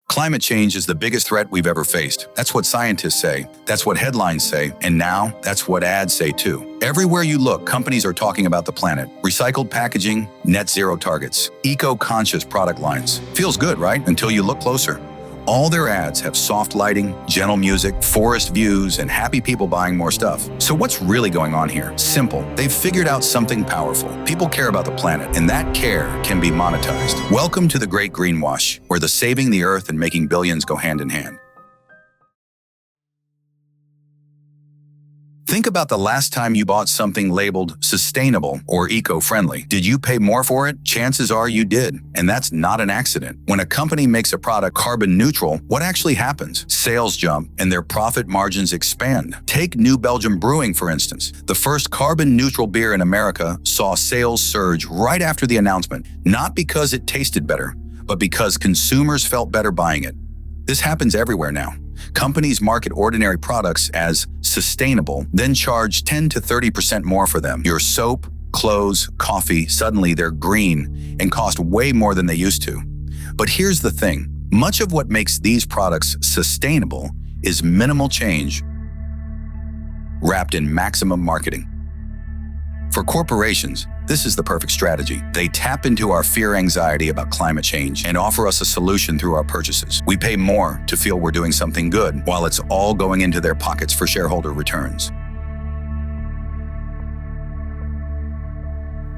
Climate change is the biggest threat we've ever faced. That's what scientists say. That's what headlines say. And now, that's what ads say too. Everywhere you look, companies are talking about the planet. Recycled packaging, net zero targets, eco-conscious product lines. Feels good, right? Until you look closer. All their ads have soft lighting, gentle music, forest views, and happy people buying more stuff. So what's really going on here? Simple. They've figured out something powerful. People care about the planet, and that care can be monetized. Welcome to the great greenwash, where the saving the earth and making billions go hand in hand. Think about the last time you bought something labeled sustainable or eco-friendly. Did you pay more for it? Chances are you did, and that's not an accident. When a company makes a product carbon neutral, what actually happens? Sales jump and their profit margins expand. Take New Belgium Brewing, for instance. The first carbon neutral beer in America saw sales surge right after the announcement, not because it tasted better, but because consumers felt better buying it. This happens everywhere now. Companies market ordinary products as sustainable, then charge 10 to 30% more for them. Your soap, clothes, coffee, suddenly they're green and cost way more than they used to. But here's the thing. Much of what makes these products sustainable is minimal change wrapped in maximum marketing. For corporations, this is the perfect strategy. They tap into our fear-anxiety about climate change and offer us a solution through our purchases. We pay more to feel we're doing something good, while it's all going into their pockets for shareholder returns.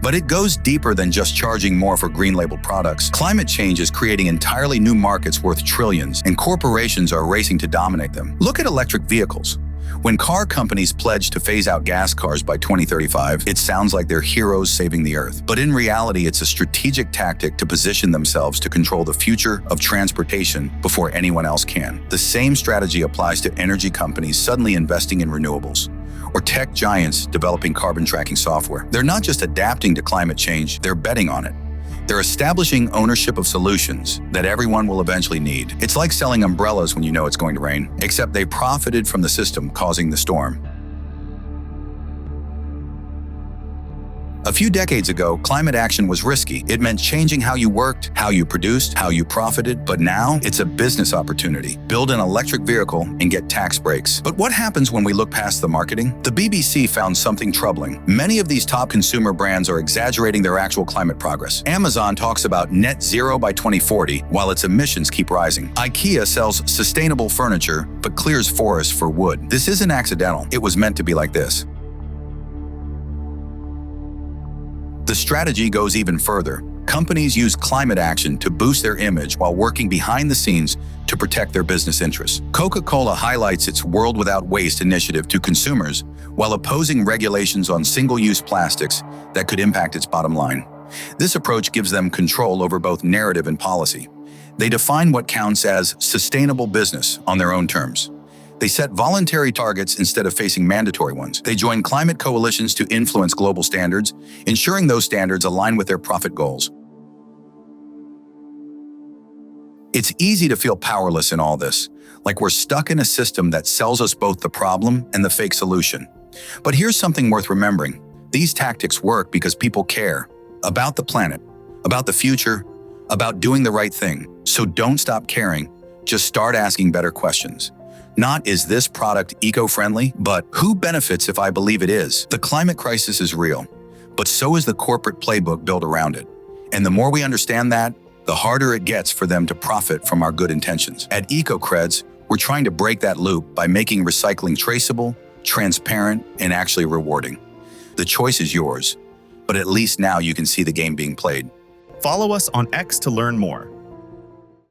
But it goes deeper than just charging more for green-labeled products. Climate change is creating entirely new markets worth trillions, and corporations are racing to dominate them. Look at electric vehicles. When car companies pledge to phase out gas cars by 2035, it sounds like they're heroes saving the earth. But in reality, it's a strategic tactic to position themselves to control the future of transportation before anyone else can. The same strategy applies to energy companies suddenly investing in renewables, or tech giants developing carbon tracking software. They're not just adapting to climate change, they're betting on it. They're establishing ownership of solutions that everyone will eventually need. It's like selling umbrellas when you know it's going to rain, except they profited from the system causing the storm. A few decades ago, climate action was risky. It meant changing how you worked, how you produced, how you profited. But now, it's a business opportunity. Build an electric vehicle and get tax breaks. But what happens when we look past the marketing? The BBC found something troubling. Many of these top consumer brands are exaggerating their actual climate progress. Amazon talks about net zero by 2040, while its emissions keep rising. IKEA sells sustainable furniture, but clears forests for wood. This isn't accidental. It was meant to be like this. The strategy goes even further. Companies use climate action to boost their image while working behind the scenes to protect their business interests. Coca-Cola highlights its World Without Waste initiative to consumers while opposing regulations on single-use plastics that could impact its bottom line. This approach gives them control over both narrative and policy. They define what counts as sustainable business on their own terms. They set voluntary targets instead of facing mandatory ones. They join climate coalitions to influence global standards, ensuring those standards align with their profit goals. It's easy to feel powerless in all this, like we're stuck in a system that sells us both the problem and the fake solution. But here's something worth remembering. These tactics work because people care about the planet, about the future, about doing the right thing. So don't stop caring, just start asking better questions. Not, is this product eco-friendly, but who benefits if I believe it is? The climate crisis is real, but so is the corporate playbook built around it. And the more we understand that, the harder it gets for them to profit from our good intentions. At EcoCreds, we're trying to break that loop by making recycling traceable, transparent, and actually rewarding. The choice is yours, but at least now you can see the game being played. Follow us on X to learn more.